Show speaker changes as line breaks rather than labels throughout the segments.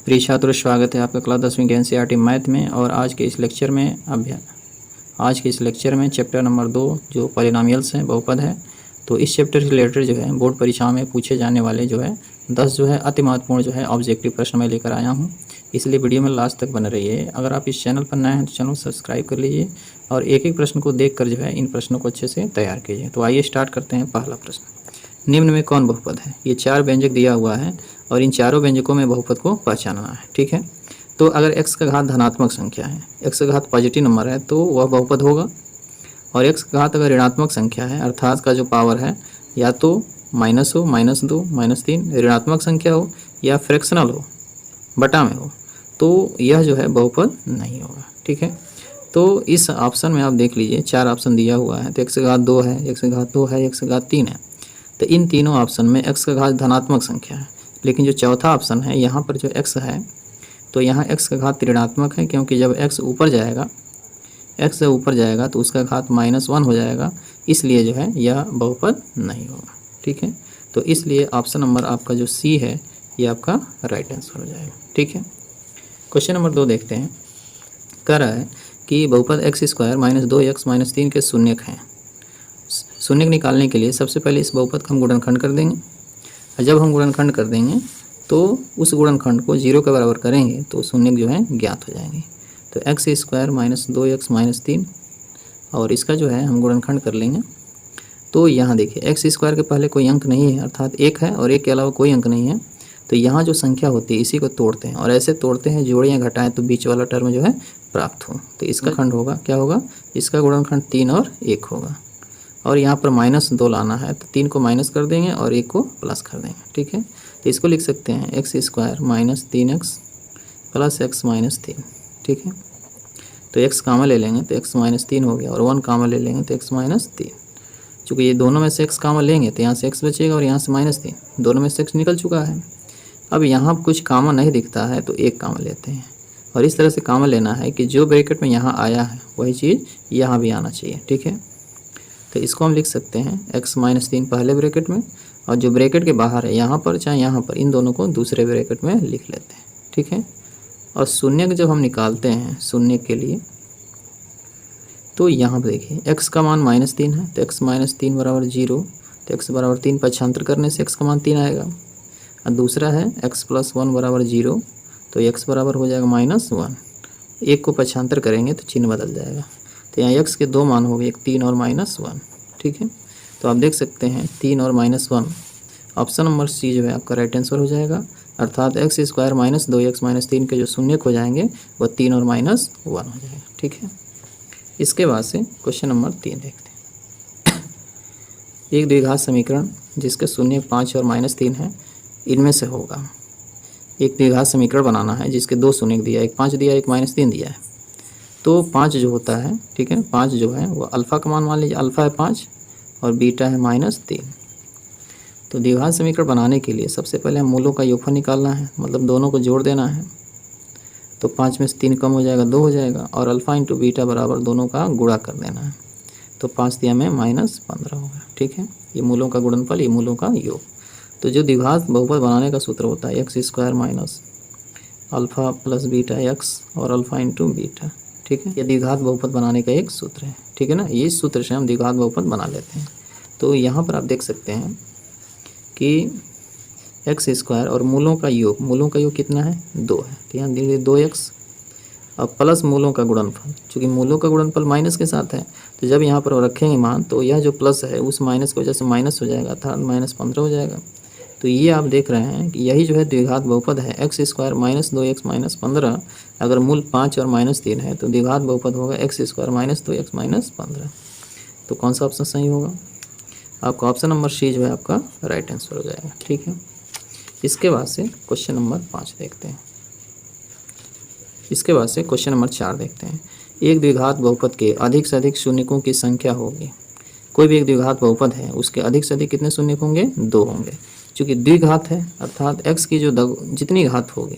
प्रिय छात्रों, स्वागत है आपका क्लास 10वीं के एनसीईआरटी मैथ में। और आज के इस लेक्चर में चैप्टर नंबर 2 जो पॉलिनॉमियल्स हैं, बहुपद है। तो इस चैप्टर से रिलेटेड जो है बोर्ड परीक्षाओं में पूछे जाने वाले 10 अति महत्वपूर्ण ऑब्जेक्टिव प्रश्न मैं लेकर आया हूँ। इसलिए वीडियो में लास्ट तक बने रहिए। अगर आप इस चैनल पर नए हैं तो चैनल सब्सक्राइब कर लीजिए और एक एक प्रश्न को देख कर इन प्रश्नों को अच्छे से तैयार कीजिए। तो आइए स्टार्ट करते हैं। पहला प्रश्न, निम्न में कौन बहुपद है? ये 4 व्यंजक दिया हुआ है और इन चारों व्यंजकों में बहुपद को पहचानना है। ठीक है, तो अगर x का घात धनात्मक संख्या है, x का घात पॉजिटिव नंबर है तो वह बहुपद होगा। और x का घात अगर ऋणात्मक संख्या है, अर्थात का जो पावर है या तो माइनस हो, -2, -3, ऋणात्मक संख्या हो या फ्रैक्शनल हो, बटा में हो, तो यह बहुपद नहीं होगा। ठीक है, तो इस ऑप्शन में आप देख लीजिए 4 ऑप्शन दिया हुआ है। तो x का घात 2 है, x का घात 2 है, x का घात 3 है। तो इन तीनों ऑप्शन में x का घात धनात्मक संख्या है, लेकिन जो चौथा ऑप्शन है यहाँ पर जो x है तो यहाँ x का घात ऋणात्मक है, क्योंकि जब x ऊपर जाएगा तो उसका घात -1 हो जाएगा, इसलिए यह बहुपद नहीं होगा। ठीक है, तो इसलिए ऑप्शन नंबर आपका जो सी है ये आपका राइट आंसर हो जाएगा। ठीक है, क्वेश्चन नंबर 2 देखते हैं। कह रहा है कि बहुपद x² - 2x - 3 के शून्यक हैं। शून्यक निकालने के लिए सबसे पहले इस बहुपद का हम गुणनखंड कर देंगे। और जब हम गुणनखंड कर देंगे तो उस गुणनखंड को 0 के बराबर करेंगे तो शून्यक ज्ञात हो जाएंगे। तो x² - 2x - 3 और इसका हम गुणनखंड कर लेंगे। तो यहाँ देखिए x² के पहले कोई अंक नहीं है, अर्थात 1 है और 1 के अलावा कोई अंक नहीं है। तो यहाँ जो संख्या होती है इसी को तोड़ते हैं और ऐसे तोड़ते हैं जोड़ें या घटाएं तो बीच वाला टर्म प्राप्त हो। तो इसका खंड होगा, क्या होगा? इसका गुणनखंड 3 और 1 होगा। और यहाँ पर -2 लाना है तो 3 को माइनस कर देंगे और 1 को प्लस कर देंगे। ठीक है, तो इसको लिख सकते हैं x² - 3x + x - 3। ठीक है, तो x कामा ले लेंगे तो x - 3 हो गया और 1 कामा ले लेंगे तो x - 3। चूँकि ये दोनों में से x कामा लेंगे तो यहाँ से x बचेगा और यहाँ से -3, दोनों में से x निकल चुका है। अब यहाँ कुछ कामा नहीं दिखता है तो 1 कामा लेते हैं और इस तरह से कामा लेना है कि जो ब्रैकेट में यहाँ आया है वही चीज़ यहाँ भी आना चाहिए। ठीक है, तो इसको हम लिख सकते हैं x - 3 पहले ब्रैकेट में और जो ब्रैकेट के बाहर है यहाँ पर चाहे यहाँ पर, इन दोनों को दूसरे ब्रैकेट में लिख लेते हैं। ठीक है, और शून्यक जब हम निकालते हैं शून्यक के लिए तो यहाँ पर देखिए x का मान -3 है तो x - 3 बराबर 0, तो x बराबर 3 पक्षांतर करने से x का मान 3 आएगा। और दूसरा है x + 1 बराबर 0, तो x बराबर हो जाएगा -1। 1 को पक्षांतर करेंगे तो चिन्ह बदल जाएगा। तो यहाँ x के 2 मान हो गए, एक 3 और -1। ठीक है, तो आप देख सकते हैं 3 और -1, ऑप्शन नंबर सी आपका राइट आंसर हो जाएगा। अर्थात x² - 2x - 3 के जो शून्यक हो जाएंगे वह 3 और -1 हो जाएगा। ठीक है, इसके बाद से क्वेश्चन नंबर 3 देखते हैं। एक द्विघात समीकरण जिसके शून्यक 5 और -3 है, इनमें से होगा। एक द्विघात समीकरण बनाना है जिसके 2 शून्यक दिया, एक 5 दिया, एक -3 दिया है। तो 5 जो होता है, ठीक है, 5 वो अल्फ़ा का मान लीजिए, अल्फ़ा है 5 और बीटा है -3। तो द्विघात समीकरण बनाने के लिए सबसे पहले हम मूलों का योगफल निकालना है, मतलब दोनों को जोड़ देना है। तो 5 में से 3 कम हो जाएगा, 2 हो जाएगा और अल्फ़ा इंटू बीटा बराबर दोनों का गुणा कर देना है। तो 5 दिया में -15 होगा। ठीक है, ये मूलों का गुणनफल, ये मूलों का योग। तो जो द्विघात बहुपद बनाने का सूत्र होता है x² - अल्फ़ा + बीटा x और अल्फ़ा इंटू बीटा। ठीक है, ये द्विघात बहुपद बनाने का एक सूत्र है। ठीक है ना, ये सूत्र से हम द्विघात बहुपद बना लेते हैं। तो यहाँ पर आप देख सकते हैं कि x² और मूलों का योग कितना है? 2 है। तो यहाँ देखिए 2x और प्लस मूलों का गुणनफल, चूँकि मूलों का गुणनफल माइनस के साथ है तो जब यहाँ पर रखेंगे मान तो यह जो प्लस है उस माइनस की वजह से माइनस हो जाएगा, अर्थात -15 हो जाएगा। तो ये आप देख रहे हैं कि यही द्विघात बहुपद है। x² - 2x - 15 अगर मूल 5 और -3 है तो द्विघात बहुपद होगा x² - 2x - 15। तो कौन सा ऑप्शन सही होगा? आपका ऑप्शन नंबर सी आपका राइट आंसर हो जाएगा। ठीक है, इसके बाद से क्वेश्चन नंबर 5 देखते हैं। इसके बाद से क्वेश्चन नंबर 4 देखते हैं। एक द्विघात बहुपद के अधिक से अधिक शून्यकों की संख्या होगी। कोई भी एक द्विघात बहुपद है उसके अधिक से अधिक कितने शून्यक होंगे? 2 होंगे। चूँकि द्विघात है अर्थात x की जो जितनी घात होगी,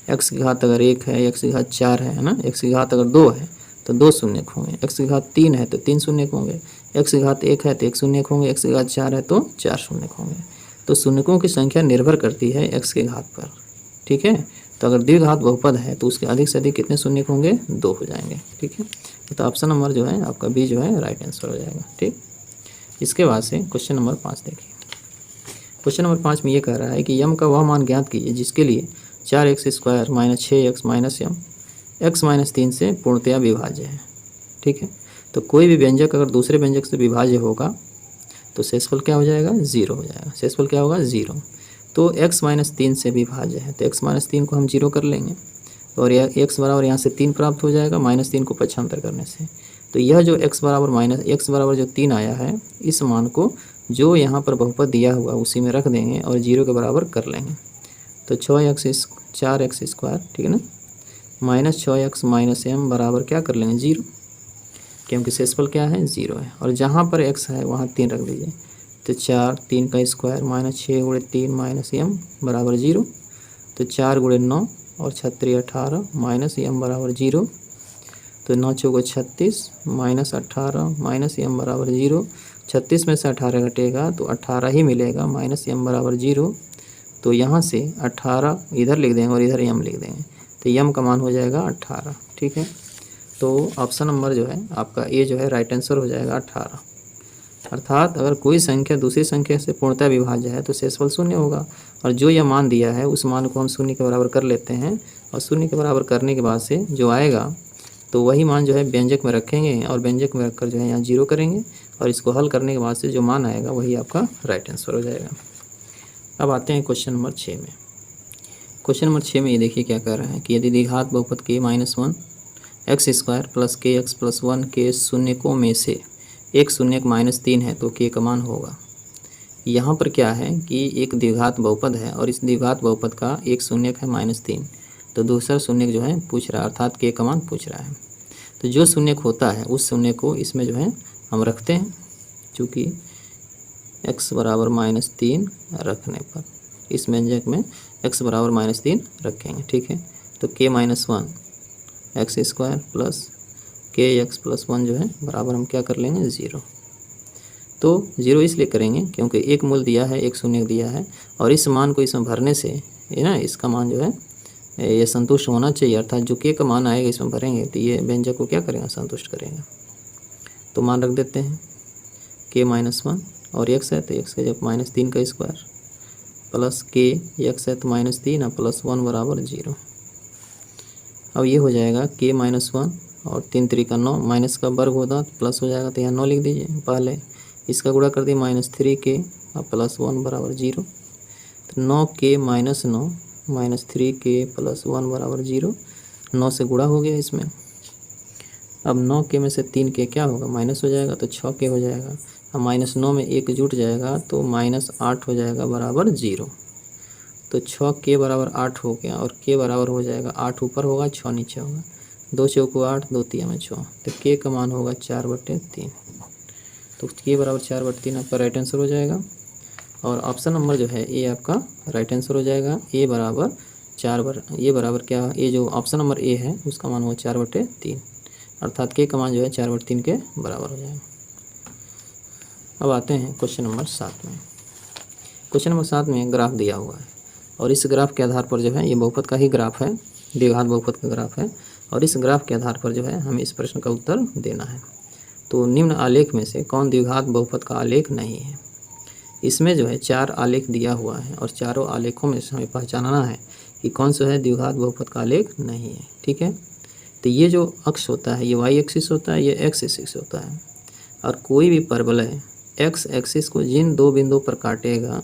x की घात अगर 1 है, x की घात 4 है ना, x की घात अगर 2 है तो 2 शून्यक होंगे, x की घात 3 है तो 3 शून्यक होंगे, x की घात 1 है तो 1 शून्यक होंगे, x की घात 4 है तो 4 शून्यक होंगे। तो शून्यकों की संख्या निर्भर करती है x की घात पर। ठीक है, तो अगर द्विघात बहुपद है तो उसके अधिक से अधिक कितने शून्य होंगे, 2 हो जाएंगे। ठीक है, तो ऑप्शन नंबर जो है आपका बी जो है राइट आंसर हो जाएगा। ठीक, इसके बाद से क्वेश्चन नंबर 5 देखिए। क्वेश्चन नंबर 5 में ये कह रहा है कि यम का वह मान ज्ञात कीजिए जिसके लिए 4x² माइनस 6x माइनस यम x माइनस 3 से पूर्णतया विभाज्य है। ठीक है, तो कोई भी व्यंजक अगर दूसरे व्यंजक से विभाज्य होगा तो शेषफल क्या हो जाएगा, 0 हो जाएगा। शेषफल क्या होगा, 0। तो x माइनस 3 से विभाज्य है, तो x माइनस 3 को हम 0 कर लेंगे और यह x बराबर यहाँ से 3 प्राप्त हो जाएगा माइनस 3 को पक्षांतर करने से। तो यह जो x बराबर जो 3 आया है, इस मान को जो यहाँ पर बहुपद दिया हुआ उसी में रख देंगे और 0 के बराबर कर लेंगे। तो 4x², ठीक है ना, माइनस 6x माइनस m बराबर क्या कर लेंगे, 0, क्योंकि शेषफल क्या है, 0 है। और जहाँ पर x है वहाँ 3 रख दीजिए। तो 4, 3 का स्क्वायर माइनस 6 × 3 माइनस m बराबर 0। तो 4 × 9 और 36 18 माइनस m बराबर 0। तो 9 × 4 36 माइनस 18 माइनस m बराबर 0। 36 में से 18 घटेगा तो 18 ही मिलेगा, माइनस m बराबर 0। तो यहाँ से 18 इधर लिख देंगे और इधर m लिख देंगे, तो m का मान हो जाएगा 18। ठीक है, तो ऑप्शन नंबर जो है आपका ए जो है राइट आंसर हो जाएगा 18। अर्थात अगर कोई संख्या दूसरी संख्या से पूर्णतः विभाज्य है तो शेषफल 0 होगा, और जो यह मान दिया है उस मान को हम 0 के बराबर कर लेते हैं, और 0 के बराबर करने के बाद से जो आएगा तो वही मान जो है व्यंजक में रखेंगे और व्यंजक में रखकर जो है यहाँ 0 करेंगे, और इसको हल करने के बाद से जो मान आएगा वही आपका राइट आंसर हो जाएगा। अब आते हैं क्वेश्चन नंबर 6 में। क्वेश्चन नंबर 6 में ये देखिए क्या कह रहा है कि यदि द्विघात बहुपद k-1 x² plus kx plus 1 के शून्यकों में से एक शून्यक -3 है तो k का मान होगा। यहाँ पर क्या है कि एक द्विघात बहुपद है और इस द्विघात बहुपद का एक शून्यक है -3, तो दूसरा शून्यक जो है पूछ रहा है, अर्थात k का मान पूछ रहा है। तो जो शून्यक होता है उस शून्य को इसमें जो है हम रखते हैं, चूँकि x बराबर -3 रखने पर इस व्यंजक में x बराबर -3 रखेंगे। ठीक है, तो k-1 x² plus kx plus 1 जो है बराबर हम क्या कर लेंगे, 0। तो 0 इसलिए करेंगे क्योंकि एक मूल दिया है, एक शून्य दिया है, और इस मान को इसमें भरने से ये ना इसका मान जो है ये संतुष्ट होना चाहिए, अर्थात जो k का मान आएगा इसमें भरेंगे तो ये व्यंजक को क्या करेगा, संतुष्ट करेगा। तो मान रख देते हैं k-1 और x है तो x का जब -3 का स्क्वायर प्लस k x है तो -3 और प्लस 1 बराबर 0। अब ये हो जाएगा k-1 और 3 3 का 9, माइनस का वर्ग होता तो प्लस हो जाएगा, तो यहाँ 9 लिख दीजिए। पहले इसका गुणा कर दिए -3k और प्लस 1 बराबर 0। तो 9k - 9 -3k प्लस 1 बराबर 0। 9 से गुणा हो गया इसमें। अब 9k में से 3k क्या होगा, माइनस हो जाएगा तो 6k हो जाएगा। अब -9 में 1 जुट जाएगा तो -8 हो जाएगा बराबर 0। तो 6k बराबर 8 हो गया और k बराबर हो जाएगा 8 ऊपर होगा 6 नीचे होगा। 2 चौको 8, 2 तिया में 6, तो k का मान होगा 4/3। तो k बराबर 4/3 आपका राइट आंसर हो जाएगा, और ऑप्शन नंबर जो है ए आपका राइट आंसर हो जाएगा। ये बराबर क्या, ये जो ऑप्शन नंबर ए है उसका मान होगा 4/3, अर्थात k का मान जो है 4/3 के बराबर हो जाएगा। अब आते हैं क्वेश्चन नंबर 7 में। क्वेश्चन नंबर 7 में ग्राफ दिया हुआ है, और इस ग्राफ के आधार पर जो है ये बहुपद का ही ग्राफ है, द्विघात बहुपद का ग्राफ है, और इस ग्राफ के आधार पर जो है हमें इस प्रश्न का उत्तर देना है। तो निम्न आलेख में से कौन द्विघात बहुपद का आलेख नहीं है। इसमें जो है 4 आलेख दिया हुआ है और चारों आलेखों में से हमें पहचानना है कि कौन सा है द्विघात बहुपद का आलेख नहीं है। ठीक है, तो ये जो अक्ष होता है ये y एक्सिस होता है, ये x एक्सिस होता है, और कोई भी परवलय x एक्सिस को जिन दो बिंदुओं पर काटेगा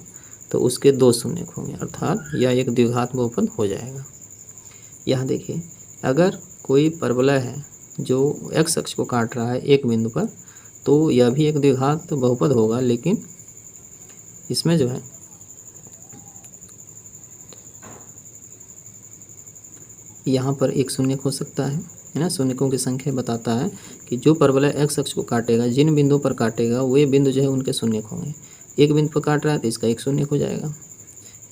तो उसके 2 शून्यक होंगे, अर्थात यह एक द्विघात बहुपद हो जाएगा। यहाँ देखिए, अगर कोई परवलय है जो x अक्ष को काट रहा है एक बिंदु पर, तो यह भी एक द्विघात बहुपद होगा, लेकिन इसमें जो है यहाँ पर एक शून्यक हो सकता है ना। शून्यकों की संख्या बताता है कि जो परवलय x अक्ष को काटेगा, जिन बिंदुओं पर काटेगा वे बिंदु जो है उनके शून्यक होंगे। एक बिंदु पर काट रहा है तो इसका एक शून्यक हो जाएगा।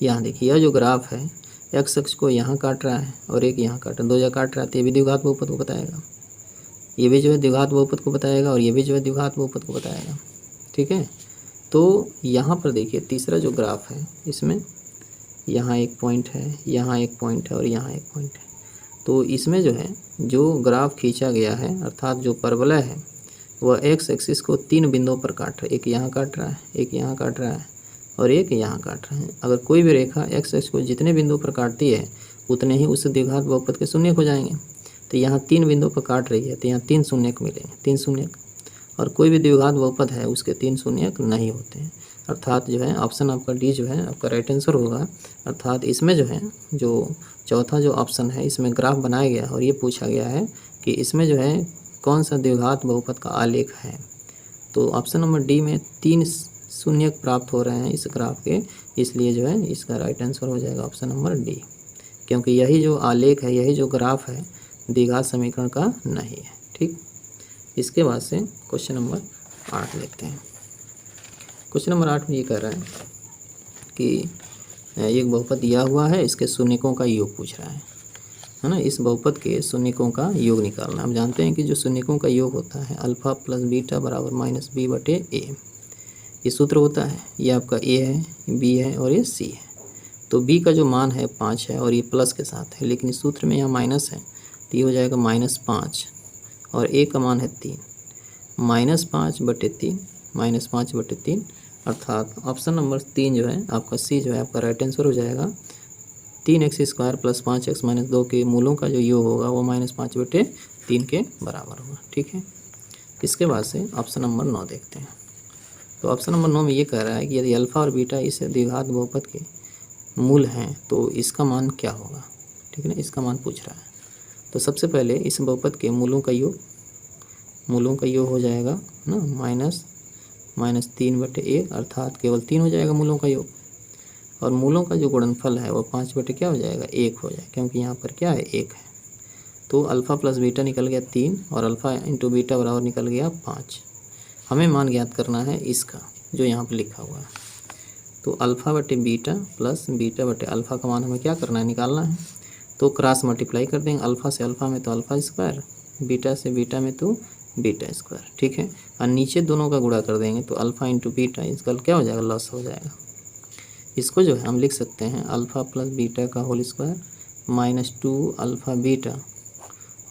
यहाँ देखिए, यह जो ग्राफ है x अक्ष को यहाँ काट रहा है और एक यहाँ काट रहा है, 2 जगह काट रहा है, तो ये भी द्विघात बहुपद को बताएगा। ये भी जो है द्विघात बहुपद को बताएगा और ये भी जो है द्विघात बहुपद को बताएगा। ठीक है, तो यहाँ पर देखिए तीसरा जो ग्राफ है इसमें यहाँ एक पॉइंट है, यहाँ एक पॉइंट है और यहाँ एक पॉइंट है। तो इसमें जो है जो ग्राफ खींचा गया है अर्थात जो परवलय है वह एक्स एक्सिस को 3 बिंदुओं पर काट रहा है। एक यहाँ काट रहा है, एक यहाँ काट रहा है और एक यहाँ काट रहा है। अगर कोई भी रेखा एक्स एक्सिस को जितने बिंदुओं पर काटती है उतने ही उस द्विघात बहुपद के शून्य हो जाएंगे। तो यहाँ 3 बिंदुओं पर काट रही है तो यहाँ 3 शून्यक मिलेंगे, 3 शून्यक। और कोई भी द्विघात बहुपद है उसके 3 शून्यक नहीं होते हैं। अर्थात जो है ऑप्शन आपका डी जो है आपका राइट आंसर होगा। अर्थात इसमें जो है जो चौथा जो ऑप्शन है इसमें ग्राफ बनाया गया और ये पूछा गया है कि इसमें जो है कौन सा द्विघात बहुपद का आलेख है। तो ऑप्शन नंबर डी में 3 शून्यक प्राप्त हो रहे हैं इस ग्राफ के, इसलिए जो है इसका राइट आंसर हो जाएगा ऑप्शन नंबर डी, क्योंकि यही जो आलेख है, यही जो ग्राफ है द्विघात समीकरण का नहीं है। ठीक, इसके बाद से क्वेश्चन नंबर 8 देखते हैं। क्वेश्चन नंबर 8 में ये कह रहा है कि एक बहुपद दिया हुआ है, इसके शून्यकों का योग पूछ रहा है ना। इस बहुपद के शून्यकों का योग निकालना। हम जानते हैं कि जो शून्यकों का योग होता है अल्फा प्लस बीटा बराबर माइनस बी बटे ए, ये सूत्र होता है। ये आपका ए है, बी है और ये सी है। तो बी का जो मान है 5 है और ये प्लस के साथ है, लेकिन इस सूत्र में यहाँ माइनस है तो ये हो जाएगा -5 और ए का मान है 3, -5 बटे 3, -5 बटे 3 अर्थात ऑप्शन नंबर 3 जो है आपका सी जो है आपका राइट आंसर हो जाएगा। 3x² प्लस 5x माइनस 2 के मूलों का जो योग होगा वो -5 बटे 3 के बराबर होगा। ठीक है, इसके बाद से ऑप्शन नंबर 9 देखते हैं। तो ऑप्शन नंबर 9 में ये कह रहा है कि यदि अल्फ़ा और बीटा इस द्विघात बहुपद के मूल हैं तो इसका मान क्या होगा। ठीक है ना, इसका मान पूछ रहा है। तो सबसे पहले इस बहुपद के मूलों का योग हो जाएगा ना -3 बटे 1 अर्थात केवल 3 हो जाएगा मूलों का योग। और मूलों का जो गुणनफल है वो 5 बटे क्या हो जाएगा 1 हो जाएगा, क्योंकि यहाँ पर क्या है 1 है। तो अल्फ़ा प्लस बीटा निकल गया 3 और अल्फ़ा इंटू बीटा बराबर निकल गया 5। हमें मान ज्ञात करना है इसका जो यहाँ पर लिखा हुआ है। तो अल्फ़ा बटे बीटा प्लस बीटा बटे अल्फ़ा का मान हमें क्या करना है, निकालना है। तो क्रॉस मल्टीप्लाई कर देंगे, अल्फ़ा से अल्फ़ा में तो अल्फ़ा स्क्वायर, बीटा से बीटा में तो बीटा स्क्वायर। ठीक है, और नीचे दोनों का गुणा कर देंगे तो अल्फ़ा इंटू बीटा इसका क्या हो जाएगा, लॉस हो जाएगा। इसको जो है हम लिख सकते हैं अल्फ़ा प्लस बीटा का होल स्क्वायर -2 अल्फ़ा बीटा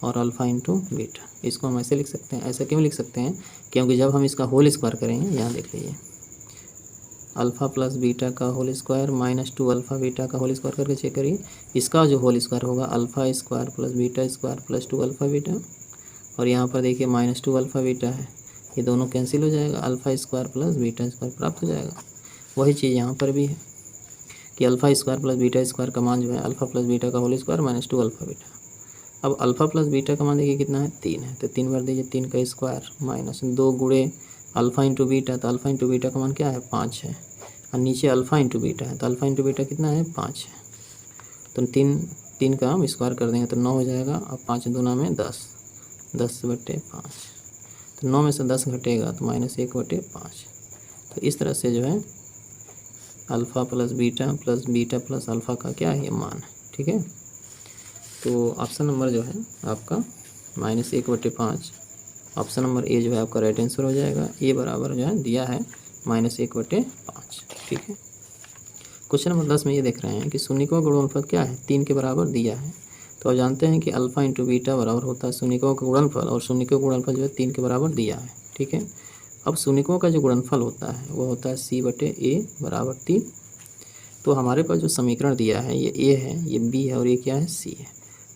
और अल्फ़ा इंटू बीटा। इसको हम ऐसे लिख सकते हैं। ऐसा क्यों लिख सकते हैं, क्योंकि जब हम इसका होल स्क्वायर करेंगे, यहाँ देख लीजिए अल्फ़ा प्लस बीटा का होल स्क्वायर -2 अल्फ़ा बीटा का होल स्क्वायर करके चेक करिए। इसका जो होल स्क्वायर होगा alpha square plus beta square plus 2 alpha beta, और यहाँ पर देखिए -2 अल्फ़ा बीटा है, ये दोनों कैंसिल हो जाएगा, alpha square plus beta square प्राप्त हो जाएगा। वही चीज़ यहाँ पर भी है कि alpha square plus beta square का मान जो है अल्फ़ा प्लस बीटा का होल स्क्वायर -2 अल्फ़ा बीटा। अब अल्फ़ा प्लस बीटा का मान देखिए कितना है, 3 है, तो 3 बार दीजिए 3 का स्क्वायर -2 गुणे अल्फ़ा इंटू बीटा, तो अल्फ़ा इंटू बीटा का मान क्या है 5 है, और नीचे अल्फ़ा इंटू बीटा है तो अल्फ़ा इंटू बीटा कितना है 5 है। तो 3 का हम स्क्वायर कर देंगे तो 9 हो जाएगा। अब 5 दूना में 10 बटे 5, तो 9 में से 10 घटेगा तो -1 बटे 5। तो इस तरह से जो है alpha plus beta plus alpha का क्या है, ये मान है। ठीक है, तो ऑप्शन नंबर जो है आपका -1 बटे 5, ऑप्शन नंबर ए जो है आपका राइट आंसर हो जाएगा। ए बराबर जो है दिया है -1 बटे 5। ठीक है, क्वेश्चन नंबर 10 में ये देख रहे हैं कि शून्यकों का गुणनफल क्या है, 3 के बराबर दिया है। तो आप जानते हैं कि अल्फ़ा इंटू बीटा बराबर होता है शून्यकों का गुणनफल, और शून्यकों का गुणनफल जो है 3 के बराबर दिया है। ठीक है, अब शून्यकों का जो गुणनफल होता है वो होता है c बटे a बराबर 3। तो हमारे पास जो समीकरण दिया है ये a है, ये b है और ये क्या है c है।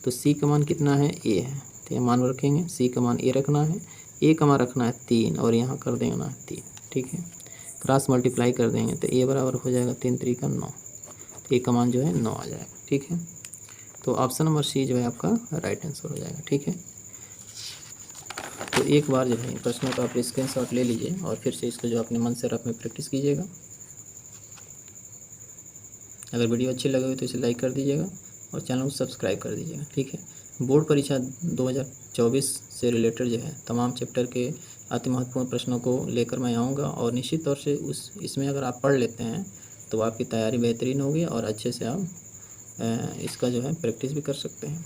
तो c का मान कितना है, a है, तो ये मान रखेंगे, c का मान a रखना है, a का मान रखना है 3 और यहाँ कर देना है 3। ठीक है, क्रॉस मल्टीप्लाई कर देंगे तो a बराबर हो जाएगा 3 3 का 9, तो a का मान जो है 9 आ जाएगा। ठीक है, तो ऑप्शन नंबर सी जो है आपका राइट आंसर हो जाएगा। ठीक है, तो एक बार जो है प्रश्नों का आप स्क्रीनशॉट ले लीजिए और फिर से इसको जो अपने मन से रफ में प्रैक्टिस कीजिएगा। अगर वीडियो अच्छी लगे तो इसे लाइक कर दीजिएगा और चैनल को सब्सक्राइब कर दीजिएगा। ठीक है, बोर्ड परीक्षा 2024 से रिलेटेड जो है तमाम चैप्टर के अति महत्वपूर्ण प्रश्नों को लेकर मैं आऊँगा, और निश्चित तौर से इसमें अगर आप पढ़ लेते हैं तो आपकी तैयारी बेहतरीन होगी और अच्छे से आप इसका जो है प्रैक्टिस भी कर सकते हैं।